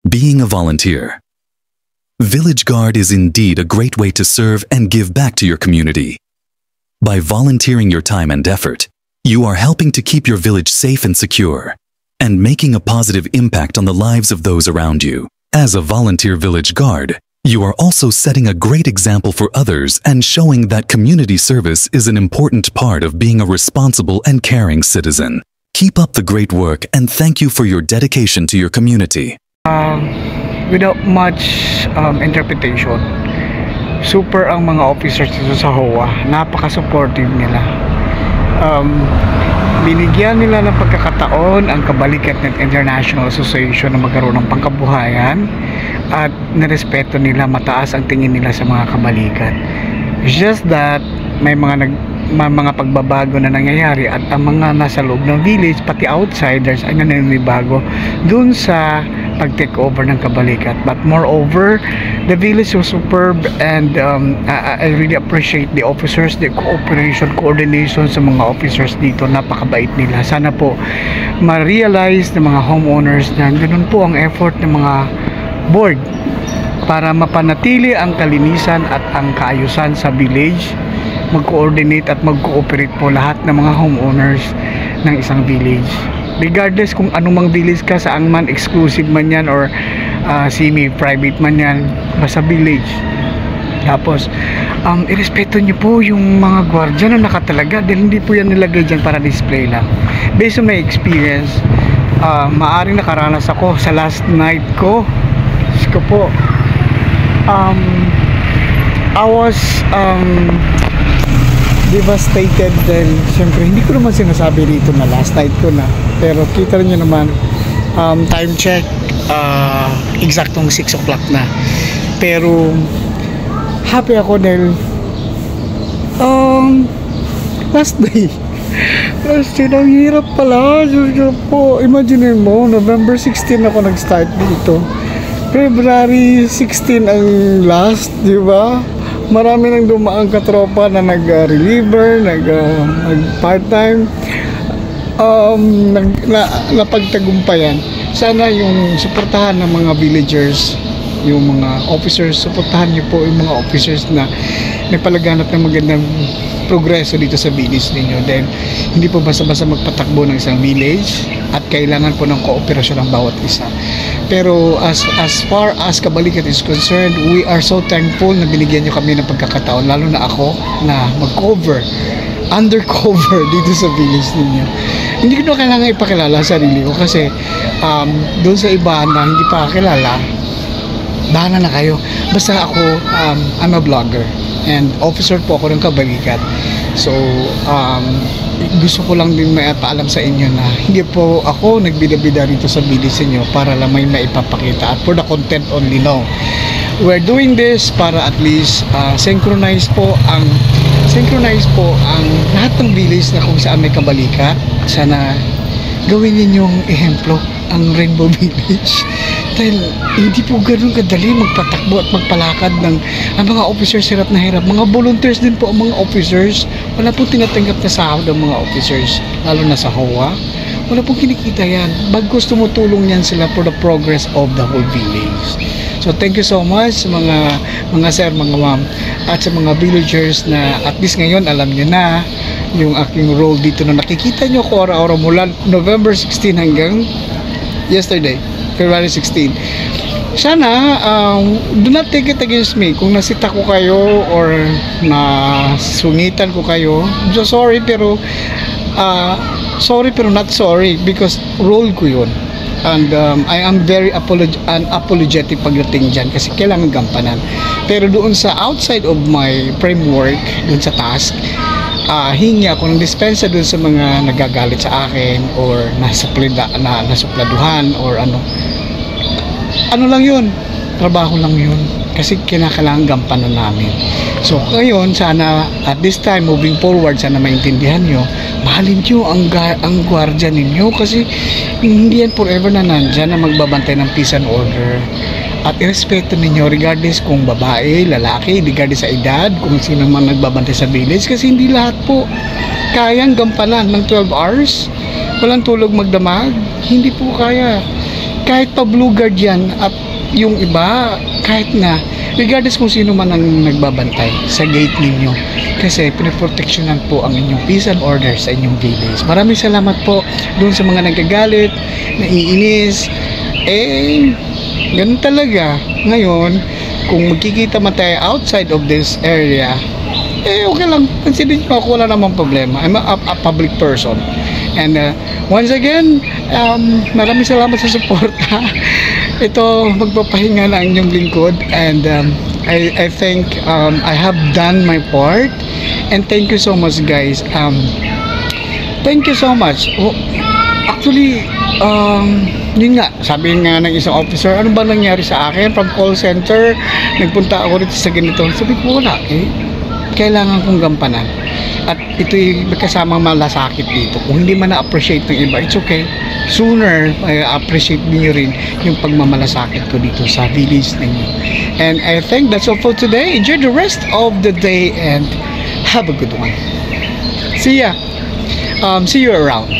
Being a volunteer. Village Guard is indeed a great way to serve and give back to your community. By volunteering your time and effort, you are helping to keep your village safe and secure, and making a positive impact on the lives of those around you. As a volunteer Village Guard, you are also setting a great example for others and showing that community service is an important part of being a responsible and caring citizen. Keep up the great work and thank you for your dedication to your community. Without much interpretation, super ang mga officers dito sa HOA. Napaka-supportive nila. Binigyan nila ng pagkakataon ang Kabalikat International Association na magkaroon ng pangkabuhayan at nirespeto nila, mataas ang tingin nila sa mga kabalikat. It's just that may mga pagbabago na nangyayari at ang mga nasa loob ng village, pati outsiders ay naninibago dun sa pag-take over ng kabalikat. But moreover, the village was superb, and I really appreciate the officers, the cooperation, coordination sa mga officers dito. Napakabait nila. Sana po ma-realize ng mga homeowners na ganun po ang effort ng mga board para mapanatili ang kalinisan at ang kaayusan sa village. Mag-coordinate at mag-cooperate po lahat ng mga homeowners ng isang village, regardless kung anumang village ka, saan man, exclusive man yan or semi-private man yan, basta village. Tapos irespeto nyo po yung mga gwardiya na nakatalaga, dahil hindi po yan nilagay dyan para display lang. Based on my experience, maaring nakaranas ako sa last night ko po, I was devastated dahil syempre hindi ko naman sinasabi dito na last night ko na, pero kita rin nyo naman, time check, eksaktong 6 o'clock na, pero happy ako dahil last day ang hirap pala. Po, imagine mo, November 16 ako nag-start dito, February 16 ang last, di ba? Marami nang dumaang katropa na nag-reliever, nag-part-time, napagtagumpayan. Sana yung suportahan ng mga villagers, yung mga officers, suportahan niyo po yung mga officers na nagpalaganap ng magandang progreso dito sa village ninyo. Dahil hindi po basta-basta magpatakbo ng isang village at kailangan po ng kooperasyon ng bawat isa. Pero as far as Kabalikat is concerned, we are so thankful na binigyan nyo kami ng pagkakataon, lalo na ako, na mag-cover, undercover dito sa village ninyo. Hindi ko na kailangan ipakilala sarili ko kasi doon sa iba na hindi pa kakilala, bahala na kayo. Basta ako, I'm a vlogger and officer po ako ng Kabalikat. So gusto ko lang din maipaalam sa inyo na hindi po ako nagbida-bida rito sa village inyo para lang may maipapakita at for the content only. No, we're doing this para at least synchronize po ang lahat ng village na kung saan may Kabalikat. Sana gawin ninyong ehemplo ang Rainbow Village, dahil hindi po ganun kadali magpatakbo at magpalakad ng ang mga officers. Hirap na hirap, mga volunteers din po ang mga officers. Wala po tinatanggap na sahod ng mga officers, lalo na sa HOA. Wala pong kinikita yan. Bagkus tumutulong yan sila for the progress of the whole village. So thank you so much mga sir, mga ma'am, at sa mga villagers na at least ngayon alam nyo na yung aking role dito na nakikita nyo ko araw-araw mula November 16 hanggang yesterday, February 16. Sana do not take it against me kung nasita ko kayo or nasungitan ko kayo. So sorry, pero not sorry, because role ko yun. And I am very unapologetic pagdating dyan kasi kailangan gampanan. Pero doon sa outside of my framework, doon sa task, hingi ako ng dispensa doon sa mga nagagalit sa akin or nasupladuhan or ano lang yun, trabaho lang yun, kasi kinakailangan gampanan namin. So ngayon, sana at this time moving forward, sana maintindihan nyo, mahalin nyo ang gwardiya ninyo, kasi hindi yan forever na nandyan na magbabantay ng peace and order. At irespeto ninyo regardless kung babae, lalaki, regardless sa edad, kung sino man nagbabantay sa village, kasi hindi lahat po kayang gampanan ng 12 hours, walang tulog magdamag, hindi po kaya. kahit pa blue guard yan at yung iba, kahit na regardless kung sino man ang nagbabantay sa gate ninyo, kasi pinoproteksyonan po ang inyong peace and order sa inyong village. Maraming salamat po doon sa mga nagagalit, naiinis. Ganun talaga. Ngayon, kung magkikita man tayo outside of this area, okay lang, consider nyo ako, wala namang problema. I'm a public person. And once again, maraming salamat sa suporta. Ito, magpapahinga na ang inyong lingkod, and I think I have done my part, and thank you so much, guys. Thank you so much. Actually, yun nga, sabi nga ng isang officer, ano ba nangyari sa akin from call center, nagpunta ako dito sa ganito. Sabi ko, wala kailangan kong gampanan, at ito'y kasamang malasakit dito. Kung hindi man na-appreciate ng iba, it's okay. Sooner, appreciate niyo rin yung pagmamalasakit ko dito sa village ninyo. And I think that's all for today. Enjoy the rest of the day and have a good one. See ya. See you around.